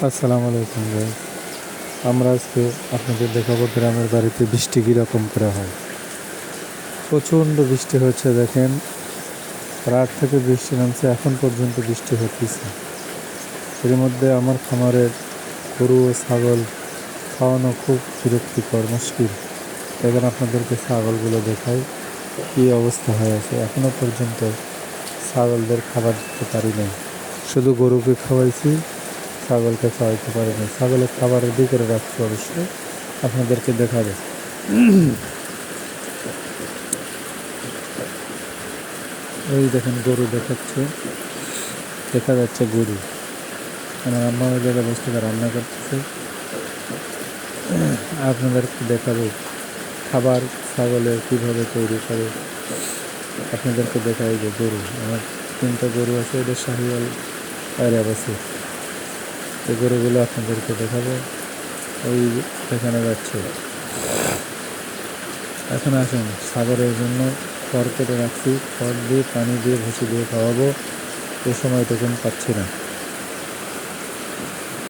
আসসালামু আলাইকুম গাইস। আমরা আজকে আপনাদের দেখাবো গ্রামের বাড়িতে বৃষ্টি কীরকম করে হয়। প্রচণ্ড বৃষ্টি হচ্ছে, দেখেন রাত থেকে বৃষ্টি নামছে, এখন পর্যন্ত বৃষ্টি হতেছে। এর মধ্যে আমার খামারের গরু ও ছাগল খাওয়ানো খুব বিরক্তিকর, মুশকিল। দেখেন আপনাদেরকে ছাগলগুলো দেখাই কী অবস্থা হয়ে আছে। এখনও পর্যন্ত ছাগলদের খাবার দিতে পারি নাই, শুধু গরুকে খাওয়াইছি, ছাগলকে খাওয়াইতে পারিনি। ছাগলের খাবার রেডি করে রাখছি, অবশ্যই আপনাদেরকে দেখাবো। এই দেখেন গরু দেখাচ্ছে, দেখা যাচ্ছে গরু। আমার আম্মা ওই জায়গায় বসে থেকে রান্না করতেছে, আপনাদেরকে দেখাবো খাবার ছাগলের কীভাবে তৈরি করে। আপনাদেরকে দেখাই যে গরু, আমার 3টা গরু আছে, ওদের শাহিওয়াল আয়রা আছে। এই গরুগুলো আপনাদেরকে দেখাবো। ওই দেখানো যাচ্ছে। এখন আসুন, সাগরের জন্য খড় কেটে রাখছি, খড় দিয়ে পানি দিয়ে ভুসি দিয়ে খাওয়াবো। এই সময় তখন পাচ্ছি না।